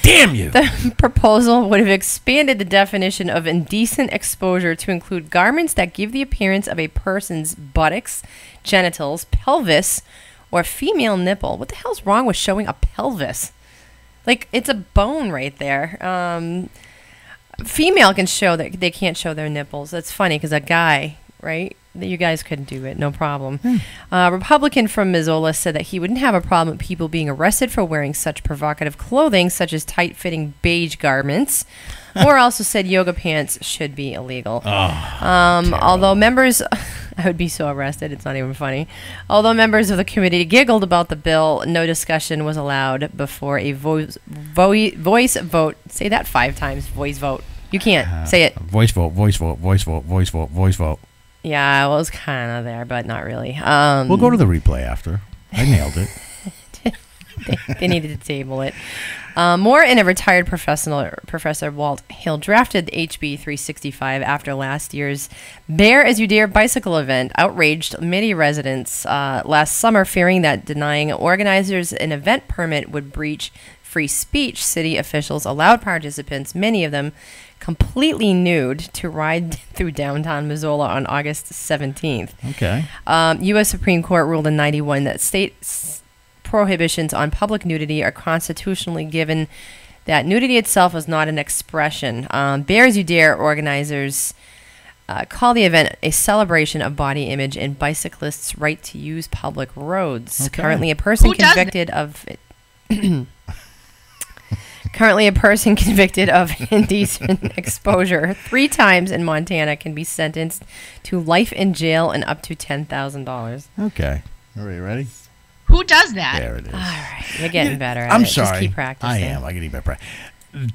Damn you. The proposal would have expanded the definition of indecent exposure to include garments that give the appearance of a person's buttocks, genitals, pelvis, or female nipple. What the hell's wrong with showing a pelvis? Like, it's a bone right there. Female can show that they can't show their nipples. That's funny because a guy, right? You guys couldn't do it, no problem. A Republican from Missoula said that he wouldn't have a problem with people being arrested for wearing such provocative clothing, such as tight-fitting beige garments. Moore also said yoga pants should be illegal. Although members, I would be so arrested, it's not even funny. Although members of the committee giggled about the bill, no discussion was allowed before a voice vote. Say that 5 times, voice vote. You can't say it. Voice vote, voice vote, voice vote, voice vote, voice vote. Yeah, well, it was kind of there, but not really. We'll go to the replay after. I nailed it. they needed to table it. Moore and a retired Professor Walt Hill drafted HB 365 after last year's Bear As You Dare bicycle event outraged many residents last summer, fearing that denying organizers an event permit would breach free speech. City officials allowed participants, many of them completely nude, to ride through downtown Missoula on August 17th. Okay. U.S. Supreme Court ruled in 91 that state prohibitions on public nudity are constitutionally, given that nudity itself is not an expression. Bear As You Dare organizers call the event a celebration of body image and bicyclists' right to use public roads. Okay. Currently, a person convicted of indecent exposure 3 times in Montana can be sentenced to life in jail and up to $10,000. Okay. Are we ready? Who does that? There it is. All right. You're getting better at it. I'm sorry. Just keep practicing. I am. I'm getting better.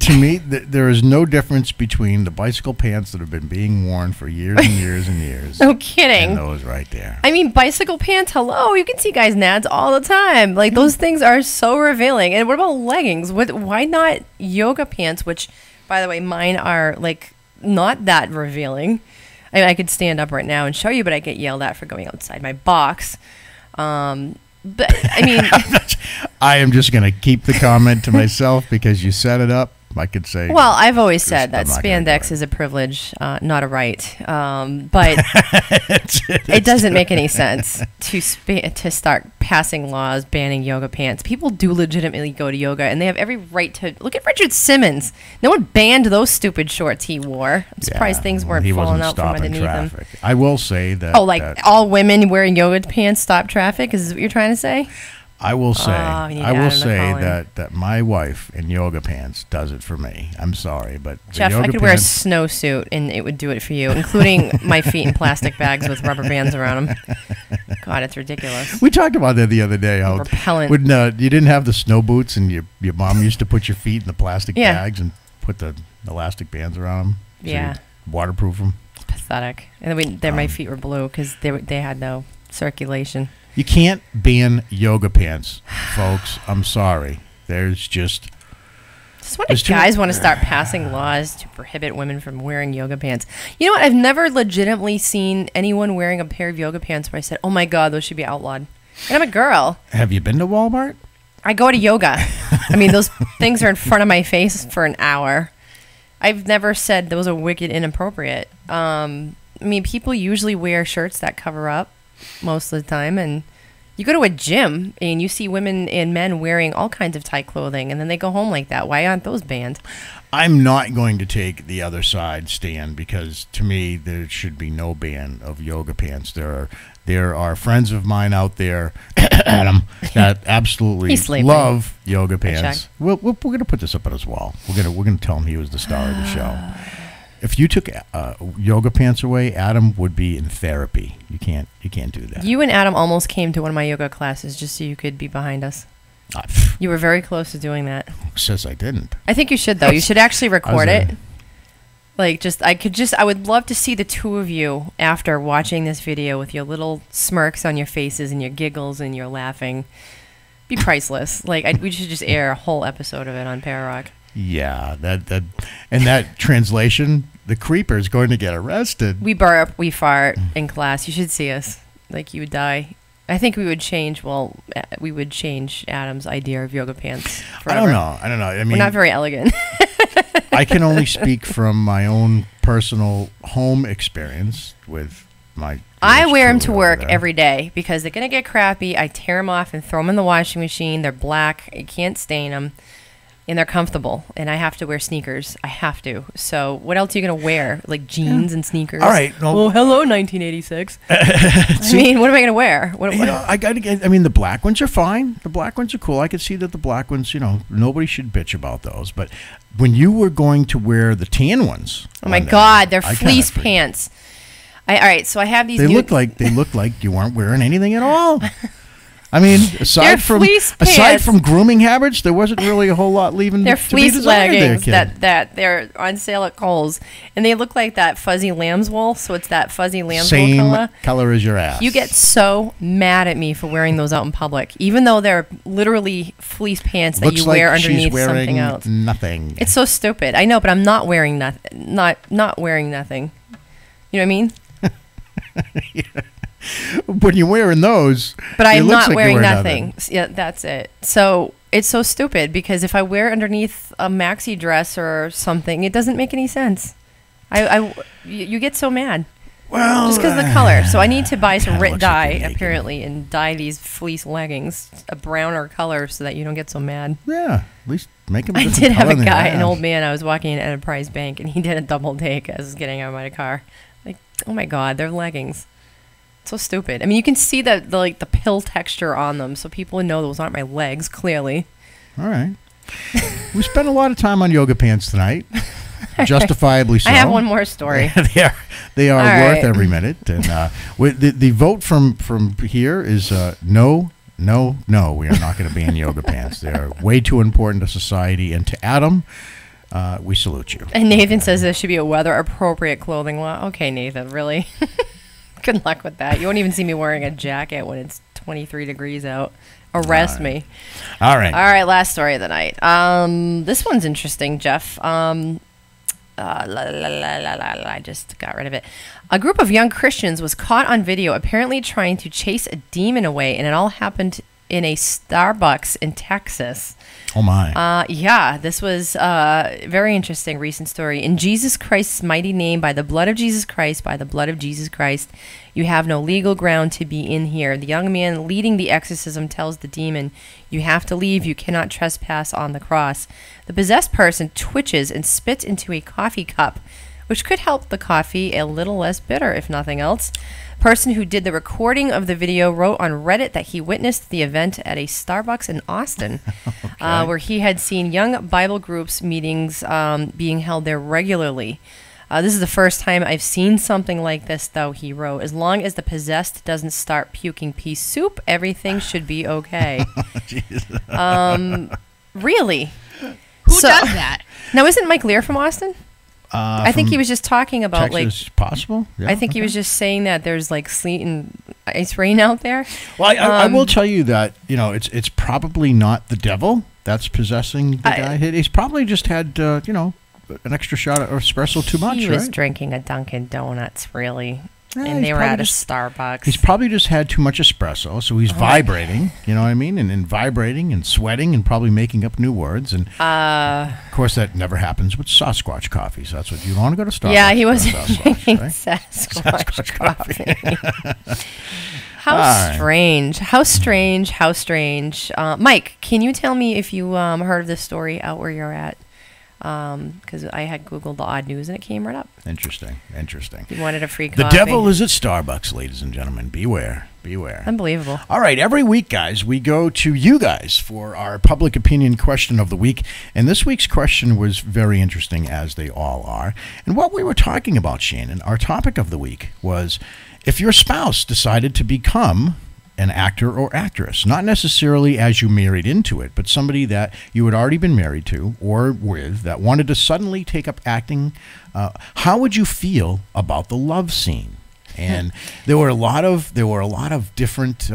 To me, there is no difference between the bicycle pants that have been being worn for years and years and years. No kidding. And those right there. I mean, bicycle pants, hello. You can see guys' nads all the time. Like, those things are so revealing. And what about leggings? Why not yoga pants, which, by the way, mine are, like, not that revealing. I could stand up right now and show you, but I get yelled at for going outside my box. But, I mean... I am just going to keep the comment to myself because you set it up. I could say... Well, I've always said that spandex is a privilege, not a right. But it doesn't make any sense to start passing laws banning yoga pants. People do legitimately go to yoga, and they have every right to... Look at Richard Simmons. No one banned those stupid shorts he wore. I'm surprised things weren't falling out from underneath him. I will say that... Oh, like all women wearing yoga pants stop traffic? Is this what you're trying to say? I will say, that my wife in yoga pants does it for me. I'm sorry, but Jeff, I could wear a snowsuit and it would do it for you, including my feet in plastic bags with rubber bands around them. God, it's ridiculous. We talked about that the other day. How repellent. When you didn't have the snow boots and your mom used to put your feet in the plastic bags and put the elastic bands around them. So yeah. Waterproof them. It's pathetic. And my feet were blue because they had no circulation. You can't ban yoga pants, folks. I'm sorry. There's just... What if guys want to start passing laws to prohibit women from wearing yoga pants? You know what? I've never legitimately seen anyone wearing a pair of yoga pants where I said, oh my God, those should be outlawed. And I'm a girl. Have you been to Walmart? I go to yoga. I mean, those things are in front of my face for an hour. I've never said those are wicked inappropriate. I mean, people usually wear shirts that cover up most of the time, and You go to a gym and you see women and men wearing all kinds of tight clothing, and then they go home like that. Why aren't those banned? I'm not going to take the other side stand, because to me there should be no ban of yoga pants. There are friends of mine out there, Adam, that absolutely love yoga pants. We're going to put this up on his wall. We're going to tell him he was the star of the show. If you took yoga pants away, Adam would be in therapy. You can't do that. You and Adam almost came to one of my yoga classes just so you could be behind us. You were very close to doing that. Says I didn't. I think you should, though. You should actually record it. Like, I would love to see the two of you after watching this video with your little smirks on your faces and your giggles and your laughing. Be priceless. Like, we should just air a whole episode of it on Pararock. Yeah, that translation, the creeper is going to get arrested. We burp, we fart in class. You should see us. Like, you would die. I think we would change Adam's idea of yoga pants forever. I don't know. I mean, we're not very elegant. I can only speak from my own personal home experience with my... I wear them to work every day because they're going to get crappy. I tear them off and throw them in the washing machine. They're black. You can't stain them. And they're comfortable, and I have to wear sneakers. I have to. So what else are you going to wear? Like jeans and sneakers? All right. Well, hello, 1986. I mean, what am I going to wear? I mean, the black ones are fine. The black ones are cool. I could see that the black ones, nobody should bitch about those. But when you were going to wear the tan ones... Oh, my God. They're fleece pants. All right, so I have these... They look like you weren't wearing anything at all. I mean, aside from grooming habits, there wasn't really a whole lot leaving. They're to be fleece leggings that they're on sale at Kohl's, and they look like that fuzzy lamb's wool. So it's that fuzzy lamb's wool color. Same color as your ass. You get so mad at me for wearing those out in public, even though they're literally fleece pants that you wear underneath something else. Nothing. It's so stupid. I know, but I'm not wearing nothing. Not wearing nothing. You know what I mean? Yeah. When you're wearing those, but I'm not wearing nothing. Yeah, that's it. So it's so stupid because if I wear underneath a maxi dress or something, it doesn't make any sense. You get so mad. Well, just because of the color. So I need to buy some dye apparently and dye these fleece leggings a browner color so that you don't get so mad. Yeah, at least make them. I did have a guy, an old man. I was walking in Enterprise Bank and he did a double take as I was getting out of my car. Like, oh my God, they're leggings. So stupid. I mean, you can see the pill texture on them, so people know those aren't my legs. Clearly. All right. We spent a lot of time on yoga pants tonight, justifiably so. I have one more story. they are worth every minute, and the vote from here is no. We are not going to ban yoga pants. They are way too important to society. And to Adam, we salute you. And Nathan says there should be a weather appropriate clothing law. Okay, Nathan, really. Good luck with that. You won't even see me wearing a jacket when it's 23 degrees out. Arrest me. All right. All right, last story of the night. This one's interesting, Jeff. I just got rid of it. A group of young Christians was caught on video apparently trying to chase a demon away, and it all happened in a Starbucks in Texas. Oh, my. Yeah, this was a very interesting recent story. In Jesus Christ's mighty name, by the blood of Jesus Christ, by the blood of Jesus Christ, you have no legal ground to be in here. The young man leading the exorcism tells the demon, you have to leave. You cannot trespass on the cross. The possessed person twitches and spits into a coffee cup, which could help the coffee a little less bitter, if nothing else. Person who did the recording of the video wrote on Reddit that he witnessed the event at a Starbucks in Austin, where he had seen young Bible groups meetings being held there regularly. This is the first time I've seen something like this, though, he wrote. As long as the possessed doesn't start puking pea soup, everything should be okay. Really? Who does that? Now, isn't Mike Lear from Austin? I think he was just talking about Texas, possible. Yeah, I think he was just saying that there's like sleet and ice rain out there. Well, I will tell you that it's probably not the devil that's possessing the guy. He's probably just had an extra shot of espresso too much. He was drinking a Dunkin' Donuts, really. And they were at a Starbucks. He's probably just had too much espresso, so he's vibrating, you know what I mean? And vibrating and sweating and probably making up new words. And, of course, that never happens with Sasquatch coffee, so that's what you want to go to Starbucks. Yeah, he wasn't drinking Sasquatch coffee. How strange. How strange. How strange. Mike, can you tell me if you heard of this story out where you're at? Because I had Googled the odd news and it came right up. Interesting. You wanted a free coffee. The devil is at Starbucks, ladies and gentlemen. Beware. Unbelievable. All right, every week, guys, we go to you guys for our public opinion question of the week. And this week's question was very interesting, as they all are. And what we were talking about, Shannon, our topic of the week was if your spouse decided to become an actor or actress, not necessarily as you married into it, but somebody that you had already been married to or with that wanted to suddenly take up acting, how would you feel about the love scene? And there were a lot of different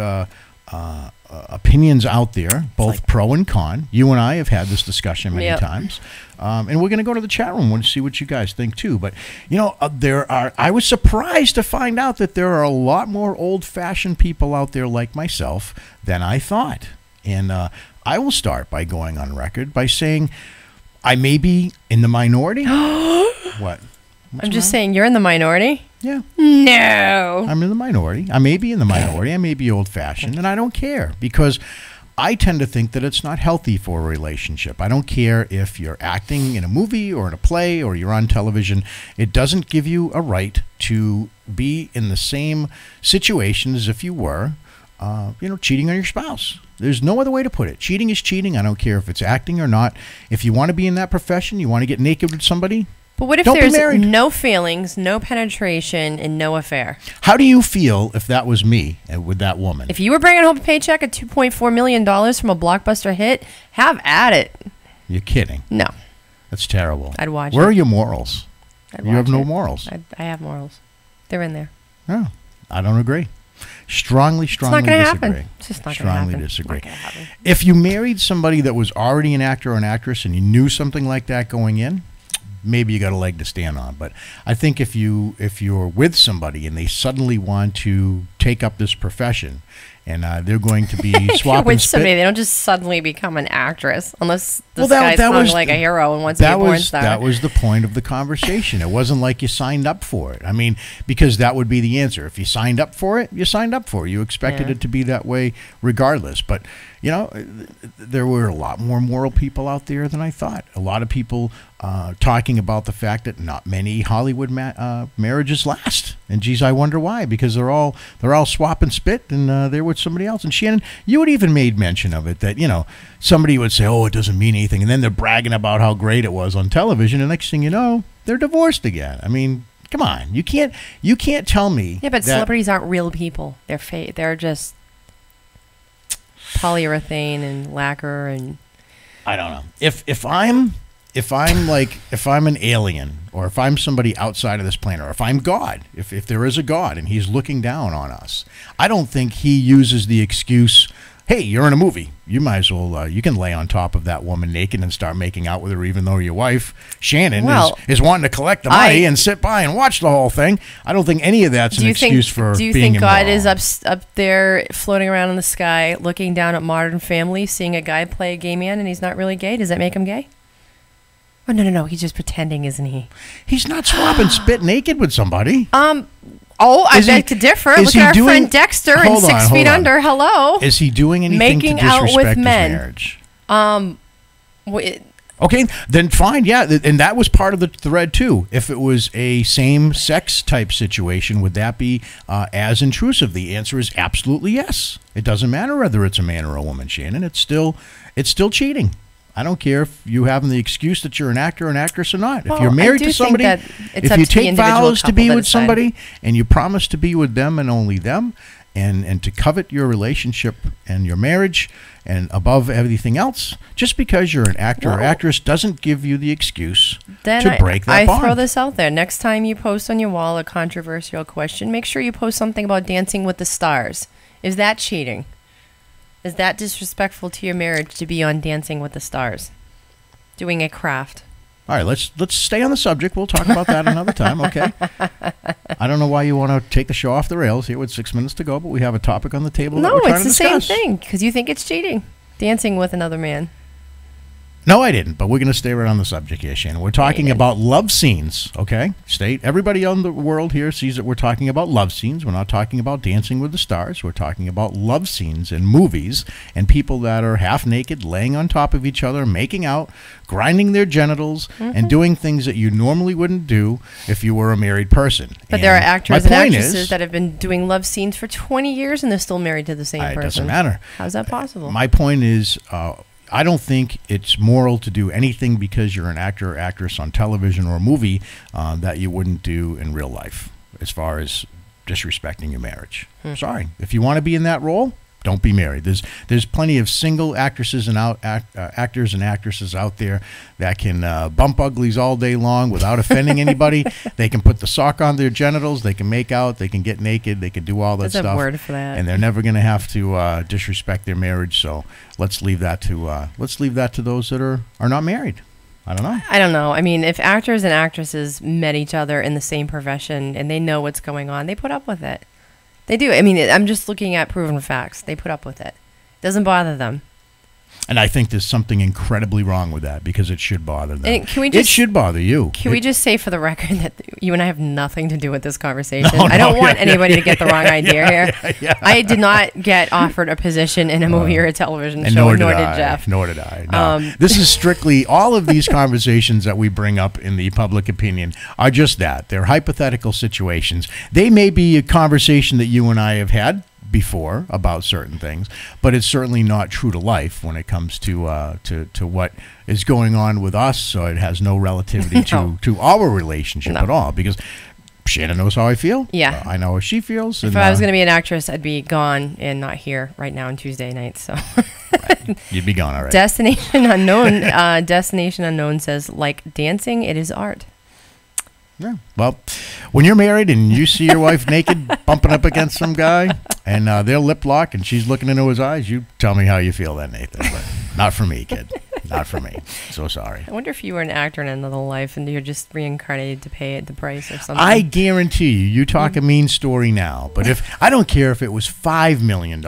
opinions out there, both pro and con. You and I have had this discussion many times, and we're going to go to the chat room and see what you guys think too. But I was surprised to find out that there are a lot more old-fashioned people out there like myself than I thought. And I will start by going on record by saying I may be in the minority. What? I'm just saying you're in the minority. Yeah. No. I'm in the minority. I may be in the minority. I may be old-fashioned, and I don't care because I tend to think that it's not healthy for a relationship. I don't care if you're acting in a movie or in a play or you're on television. It doesn't give you a right to be in the same situation as if you were, cheating on your spouse. There's no other way to put it. Cheating is cheating. I don't care if it's acting or not. If you want to be in that profession, you want to get naked with somebody, but what if there's no feelings, no penetration, and no affair? How do you feel if that was me with that woman? If you were bringing home a paycheck of $2.4 million from a blockbuster hit, have at it. You're kidding. No. That's terrible. I'd watch Where it. are your morals? You have no morals. I have morals. They're in there. No, I don't agree. Strongly it's not disagree. Happen. It's just not strongly happen. disagree. If you married somebody that was already an actor or an actress and you knew something like that going in, maybe you got a leg to stand on. But I think if you're with somebody and they suddenly want to take up this profession and they're going to be swapping with spit, somebody, they don't just suddenly become an actress unless this guy's hung like a hero and wants to be a porn star. That was the point of the conversation. It wasn't like you signed up for it. I mean, because that would be the answer. If you signed up for it, you signed up for it. You expected it to be that way regardless. But there were a lot more moral people out there than I thought. A lot of people talking about the fact that not many Hollywood marriages last. And geez, I wonder why. Because they're all swapping spit and they're with somebody else. And Shannon, you had even made mention of it that somebody would say, "Oh, it doesn't mean anything," and then they're bragging about how great it was on television. And next thing you know, they're divorced again. I mean, come on, you can't tell me. Yeah, but celebrities aren't real people. They're fake. They're just polyurethane and lacquer and I don't know. If I'm an alien or if I'm somebody outside of this planet or if I'm God, if there is a God and he's looking down on us, I don't think he uses the excuse, "Hey, you're in a movie. You might as well, you can lay on top of that woman naked and start making out with her even though your wife, Shannon, is wanting to collect the money and sit by and watch the whole thing." I don't think any of that's an excuse for being immoral. Do you think God is up there floating around in the sky looking down at Modern Family, seeing a guy play a gay man and he's not really gay? Does that make him gay? Oh, no. He's just pretending, isn't he? He's not swapping spit naked with somebody. I beg to differ. Look at our friend Dexter in 6 Feet Under. Hello. Is he doing anything to disrespect his marriage? Okay, then fine. Yeah, and that was part of the thread too. If it was a same-sex type situation, would that be as intrusive? The answer is absolutely yes. It doesn't matter whether it's a man or a woman, Shannon. It's still cheating. I don't care if you have the excuse that you're an actor or an actress or not. If you're married to somebody, if you take vows to be with somebody and you promise to be with them and only them and to covet your relationship and your marriage and above everything else, just because you're an actor or actress doesn't give you the excuse to break that bond. I throw this out there. Next time you post on your wall a controversial question, make sure you post something about Dancing with the Stars. Is that cheating? Is that disrespectful to your marriage to be on Dancing with the Stars? Doing a craft. All right, let's stay on the subject. We'll talk about that another time, okay? I don't know why you want to take the show off the rails here with 6 minutes to go, but we have a topic on the table that we're trying to discuss. No, it's the same thing, because you think it's cheating. Dancing with another man. No, I didn't, but we're going to stay right on the subject here, Shannon. We're talking about love scenes, okay? Everybody on the world here sees that we're talking about love scenes. We're not talking about Dancing with the Stars. We're talking about love scenes in movies and people that are half naked, laying on top of each other, making out, grinding their genitals, and doing things that you normally wouldn't do if you were a married person. But there are actors and actresses that have been doing love scenes for 20 years and they're still married to the same person. It doesn't matter. How's that possible? My point is, I don't think it's moral to do anything because you're an actor or actress on television or a movie that you wouldn't do in real life as far as disrespecting your marriage. Sorry. If you want to be in that role, don't be married. There's plenty of single actresses and actors and actresses out there that can bump uglies all day long without offending anybody. They can put the sock on their genitals. They can make out. They can get naked. They can do all that stuff. There's a word for that. And they're never going to have to disrespect their marriage. So let's leave that to those that are not married. I don't know. I don't know. I mean, if actors and actresses met each other in the same profession and they know what's going on, they put up with it. They do. I mean, I'm just looking at proven facts. They put up with it. Doesn't bother them. And I think there's something incredibly wrong with that because it should bother them. And it should bother you. Can we just say for the record that you and I have nothing to do with this conversation? I don't want anybody to get the wrong idea here. I did not get offered a position in a movie or a television show, nor did Jeff. Nor did I. No. This is strictly, all of these conversations that we bring up in the public opinion are just that. They're hypothetical situations. They may be a conversation that you and I have had before about certain things, but it's certainly not true to life when it comes to what is going on with us. So it has no relativity to our relationship at all, because Shannon knows how I feel. Yeah, I know how she feels. If I was going to be an actress, I'd be gone and not here right now on Tuesday night. So right. You'd be gone already. Destination Unknown. Destination Unknown says, like dancing, it is art. Yeah. Well, when you're married and you see your wife naked bumping up against some guy and they're lip locked and she's looking into his eyes, you tell me how you feel then, Nathan. But not for me, kid. Not for me. So sorry. I wonder if you were an actor in another life and you're just reincarnated to pay the price or something. I guarantee you talk a mean story now, but if I don't care if it was $5 million,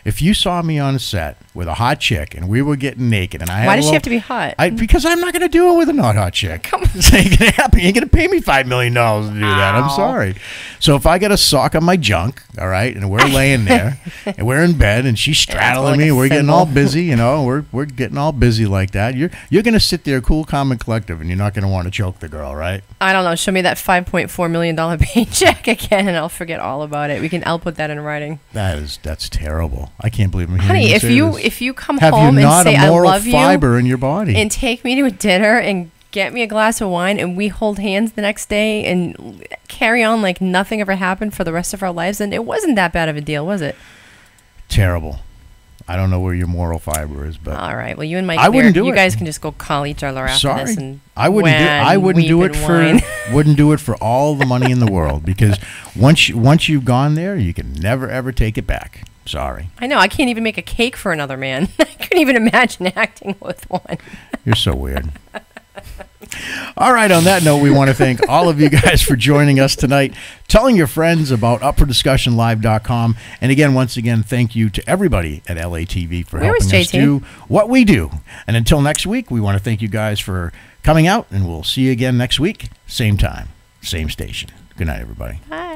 if you saw me on a set with a hot chick and we were getting naked and I had why does she have to be hot? Because I'm not going to do it with a not hot chick. Come on. It ain't going to happen. You ain't going to pay me $5 million to do that. I'm sorry. So if I got a sock on my junk, all right, and we're laying there and we're in bed and she's straddling me, we're getting all busy, you know, we're getting all busy like that. You're going to sit there cool, calm, and collective, and you're not going to want to choke the girl, right? I don't know. Show me that $5.4 million paycheck again, and I'll forget all about it. I'll put that in writing. That's terrible. I can't believe I'm hearing Honey, you say if you come home and say I love you, fiber in your body, and take me to a dinner and get me a glass of wine, and we hold hands the next day and carry on like nothing ever happened for the rest of our lives, then it wasn't that bad of a deal, was it? Terrible. I don't know where your moral fiber is, but all right. Well, you and Mike, you guys can just go call each other after this. And I wouldn't do it for all the money in the world, because once you've gone there, you can never ever take it back. Sorry. I know. I can't even make a cake for another man. I couldn't even imagine acting with one. You're so weird. All right, on that note, we want to thank all of you guys for joining us tonight, telling your friends about upfordiscussionlive.com. And again, once again, thank you to everybody at LATV for helping us do what we do. And until next week, we want to thank you guys for coming out, and we'll see you again next week. Same time, same station. Good night, everybody. Bye.